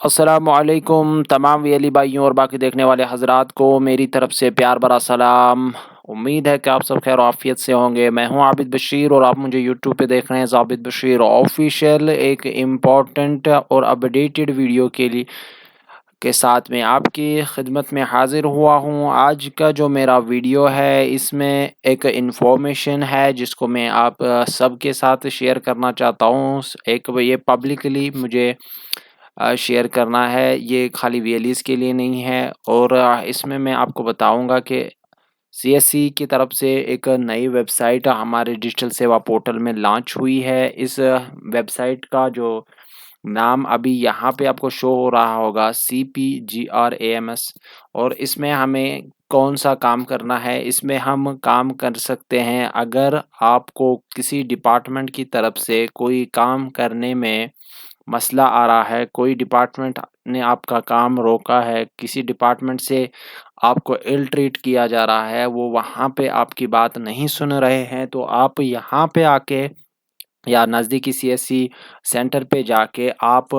अस्सलामुअलैकुम तमाम वीएली भाइयों और बाकी देखने वाले हज़रात को मेरी तरफ से प्यार भरा सलाम। उम्मीद है कि आप सब खैर आफ़ियत से होंगे। मैं हूं आबिद बशीर और आप मुझे यूट्यूब पे देख रहे हैं आबिद बशीर ऑफिशियल। एक इम्पॉर्टेंट और अपडेटेड वीडियो के साथ में आपकी खिदमत में हाज़िर हुआ हूं। आज का जो मेरा वीडियो है इसमें एक इन्फॉर्मेशन है जिसको मैं आप सबके साथ शेयर करना चाहता हूं। एक ये पब्लिकली मुझे शेयर करना है, ये खाली वीएलईज़ के लिए नहीं है। और इसमें मैं आपको बताऊंगा कि सीएससी की तरफ से एक नई वेबसाइट हमारे डिजिटल सेवा पोर्टल में लॉन्च हुई है। इस वेबसाइट का जो नाम अभी यहाँ पे आपको शो हो रहा होगा CPGRAMS। और इसमें हमें कौन सा काम करना है, इसमें हम काम कर सकते हैं अगर आपको किसी डिपार्टमेंट की तरफ से कोई काम करने में मसला आ रहा है, कोई डिपार्टमेंट ने आपका काम रोका है, किसी डिपार्टमेंट से आपको इल ट्रीट किया जा रहा है, वो वहाँ पे आपकी बात नहीं सुन रहे हैं, तो आप यहाँ पे आके या नज़दीकी सीएससी सेंटर पे जाके आप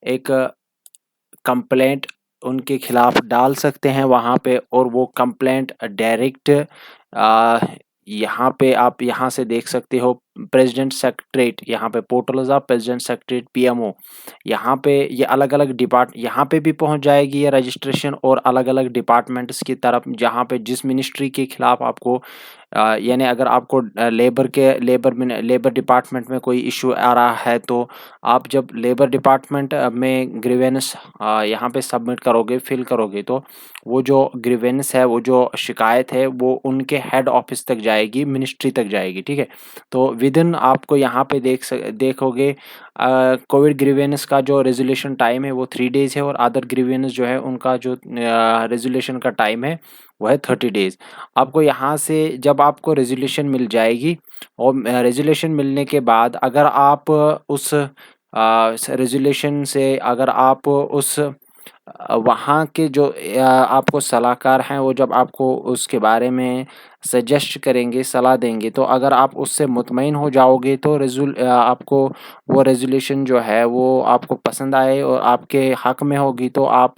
एक कंप्लेंट उनके खिलाफ डाल सकते हैं वहाँ पे। और वो कंप्लेंट डायरेक्ट यहाँ पे आप यहाँ से देख सकते हो प्रेसिडेंट सेक्रेटरीट, यहाँ पे portal of president secretariat PMO। यहाँ पे ये अलग अलग डिपार्ट यहाँ पे भी पहुँच जाएगी ये रजिस्ट्रेशन, और अलग अलग डिपार्टमेंट्स की तरफ जहाँ पे जिस मिनिस्ट्री के खिलाफ आपको यानी अगर आपको लेबर डिपार्टमेंट में कोई इशू आ रहा है, तो आप जब लेबर डिपार्टमेंट में ग्रीवेंस यहाँ पे सबमिट करोगे, फिल करोगे, तो वो जो ग्रीवेंस है, वो जो शिकायत है, वो उनके हेड ऑफिस तक जाएगी, मिनिस्ट्री तक जाएगी। ठीक है, तो विदिन आपको यहाँ पे देखोगे कोविड ग्रीवेंस का जो रेजोल्यूशन टाइम है वो 3 डेज है, और अदर ग्रीवेंस जो है उनका जो रेजोल्यूशन का टाइम है वो है 30 डेज। आपको यहाँ से जब आपको रेजोल्यूशन मिल जाएगी, और रेजोल्यूशन मिलने के बाद अगर आप उस रेजोल्यूशन से अगर आप उस वहाँ के जो आपको सलाहकार हैं, वो जब आपको उसके बारे में सजेस्ट करेंगे, सलाह देंगे, तो अगर आप उससे मुतमईन हो जाओगे तो आपको वो रेज़ोल्यूशन जो है वो आपको पसंद आए और आपके हक़ में होगी, तो आप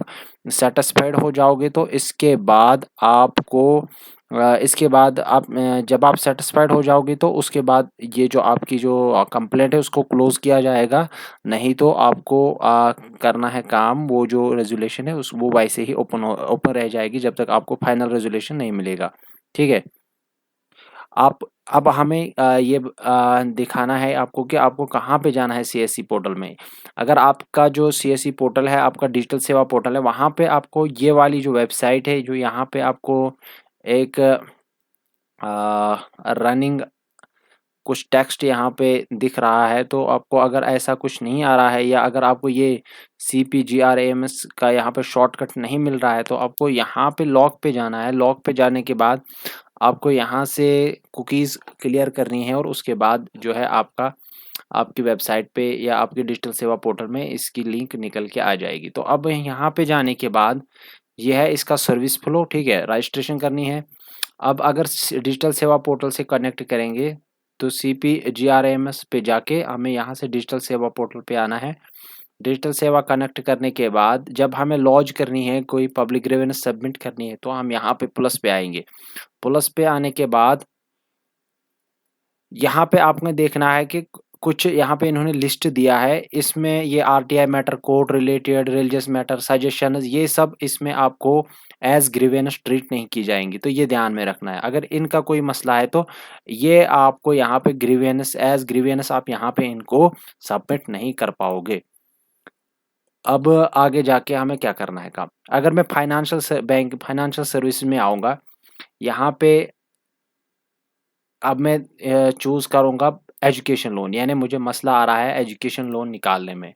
सैटिस्फाइड हो जाओगे। तो इसके बाद आप जब आप सैटिस्फाइड हो जाओगे तो उसके बाद ये जो आपकी जो कंप्लेंट है उसको क्लोज़ किया जाएगा। नहीं तो आपको करना है काम, वो जो रेज़ोल्यूशन है वो वैसे ही ओपन रह जाएगी जब तक आपको फाइनल रेज़ोल्यूशन नहीं मिलेगा। ठीक है? आप अब हमें ये दिखाना है आपको कि आपको कहाँ पे जाना है सीएससी पोर्टल में। अगर आपका जो सीएससी पोर्टल है, आपका डिजिटल सेवा पोर्टल है, वहाँ पे आपको ये वाली जो वेबसाइट है, जो यहाँ पे आपको एक रनिंग कुछ टेक्स्ट यहाँ पे दिख रहा है, तो आपको अगर ऐसा कुछ नहीं आ रहा है, या अगर आपको ये CPGRAMS का यहाँ पे शॉर्टकट नहीं मिल रहा है, तो आपको यहाँ पे लॉग पे जाना है। लॉग पे जाने के बाद आपको यहाँ से कुकीज़ क्लियर करनी है, और उसके बाद जो है आपकी वेबसाइट पे या आपके डिजिटल सेवा पोर्टल में इसकी लिंक निकल के आ जाएगी। तो अब यहाँ पे जाने के बाद ये है इसका सर्विस फ्लो। ठीक है, रजिस्ट्रेशन करनी है। अब अगर डिजिटल सेवा पोर्टल से कनेक्ट करेंगे तो CPGRAMS पे जाके हमें यहाँ से डिजिटल सेवा पोर्टल पे आना है। डिजिटल सेवा कनेक्ट करने के बाद जब हमें लॉन्च करनी है, कोई पब्लिक ग्रीवेंस सबमिट करनी है, तो हम यहाँ पे प्लस पे आएंगे। प्लस पे आने के बाद यहाँ पे आपने देखना है कि कुछ यहाँ पे इन्होंने लिस्ट दिया है। इसमें ये RTI matter, court related, religious matter, suggestions, ये सब इसमें आपको एज ग्रीवेंस ट्रीट नहीं की जाएंगी, तो ये ध्यान में रखना है। अगर इनका कोई मसला है तो ये आपको यहाँ पे ग्रीवेंस आप यहाँ पे इनको सबमिट नहीं कर पाओगे। अब आगे जाके हमें क्या करना है काम। अगर मैं फाइनेंशियल सर्विस में आऊँगा, यहाँ पे अब मैं चूज़ करूँगा एजुकेशन लोन, यानी मुझे मसला आ रहा है एजुकेशन लोन निकालने में।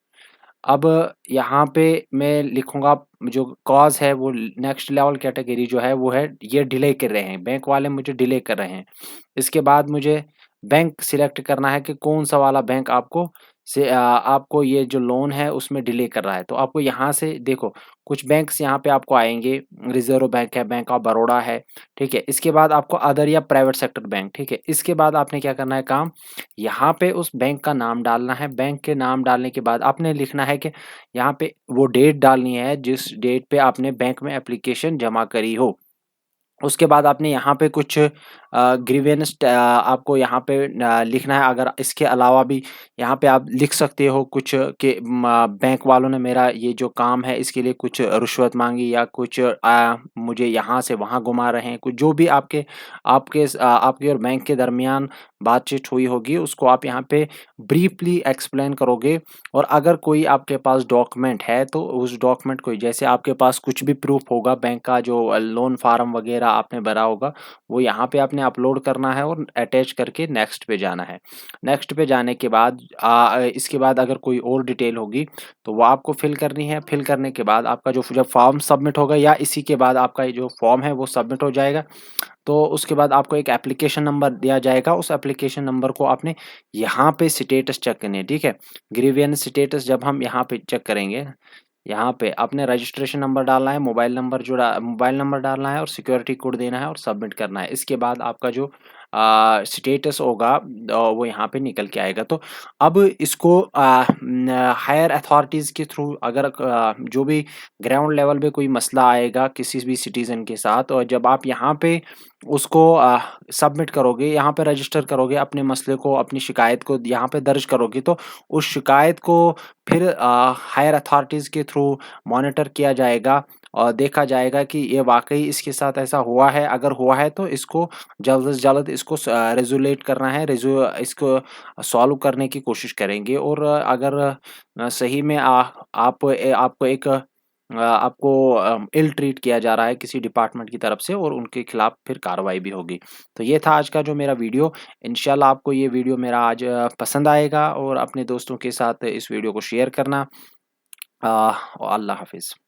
अब यहाँ पे मैं लिखूँगा जो कॉज़ है, वो नेक्स्ट लेवल कैटेगरी जो है वो है ये डिले कर रहे हैं, बैंक वाले मुझे डिले कर रहे हैं। इसके बाद मुझे बैंक सिलेक्ट करना है कि कौन-सा वाला बैंक आपको से आपको ये जो लोन है उसमें डिले कर रहा है। तो आपको यहाँ से देखो कुछ बैंक्स यहाँ पे आपको आएँगे, रिज़र्व बैंक है, बैंक ऑफ बरोड़ा है, ठीक है? इसके बाद आपको अदर या प्राइवेट सेक्टर बैंक, ठीक है? इसके बाद आपने क्या करना है काम, यहाँ पे उस बैंक का नाम डालना है, बैंक के नाम डालने के बाद आपने लिखना है कि यहाँ पे वो डेट डालनी है जिस डेट पे आपने बैंक में एप्लीकेशन जमा करी हो। उसके बाद आपने यहाँ पे कुछ ग्रीवेंस आपको यहाँ पे लिखना है। अगर इसके अलावा भी यहाँ पे आप लिख सकते हो कुछ कि बैंक वालों ने मेरा ये जो काम है इसके लिए कुछ रिश्वत मांगी या कुछ मुझे यहाँ से वहाँ घुमा रहे हैं, कुछ जो भी आपके और बैंक के दरमियान बातचीत हुई होगी उसको आप यहाँ पे ब्रीफली एक्सप्लेन करोगे। और अगर कोई आपके पास डॉक्यूमेंट है तो उस डॉक्यूमेंट को, जैसे आपके पास कुछ भी प्रूफ होगा बैंक का, जो लोन फार्म वगैरह आपने भरा होगा वो यहाँ पे आपने अपलोड करना है और अटैच करके नेक्स्ट पे जाना है। नेक्स्ट पे जाने के बाद इसके बाद अगर कोई और डिटेल होगी तो वो आपको फिल करनी है। फिल करने के बाद आपका जो जब फॉर्म सबमिट होगा या इसी के बाद आपका ये जो फॉर्म है वो सबमिट हो जाएगा, तो उसके बाद आपको एक एप्लीकेशन नंबर दिया जाएगा। उस एप्लीकेशन नंबर को आपने यहाँ पे स्टेटस चेक करनी है, ठीक है? ग्रीवियंस स्टेटस जब हम यहाँ पे चेक करेंगे, यहाँ पे आपने रजिस्ट्रेशन नंबर डालना है, मोबाइल नंबर डालना है और सिक्योरिटी कोड देना है और सबमिट करना है। इसके बाद आपका जो स्टेटस होगा वो यहाँ पे निकल के आएगा। तो अब इसको हायर अथॉरिटीज़ के थ्रू अगर जो भी ग्राउंड लेवल पे कोई मसला आएगा किसी भी सिटीज़न के साथ, और जब आप यहाँ पे उसको सबमिट करोगे, यहाँ पे रजिस्टर करोगे अपने मसले को, अपनी शिकायत को यहाँ पे दर्ज करोगे, तो उस शिकायत को फिर हायर अथॉरिटीज़ के थ्रू मॉनिटर किया जाएगा और देखा जाएगा कि ये वाक़ई इसके साथ ऐसा हुआ है। अगर हुआ है तो इसको जल्द से जल्द इसको रेज़ोल्यूट करना है, इसको सॉल्व करने की कोशिश करेंगे। और अगर सही में आपको इल ट्रीट किया जा रहा है किसी डिपार्टमेंट की तरफ से, और उनके खिलाफ फिर कार्रवाई भी होगी। तो ये था आज का जो मेरा वीडियो। इंशाल्लाह आपको ये वीडियो मेरा आज पसंद आएगा और अपने दोस्तों के साथ इस वीडियो को शेयर करना। अल्लाह हाफ़िज़।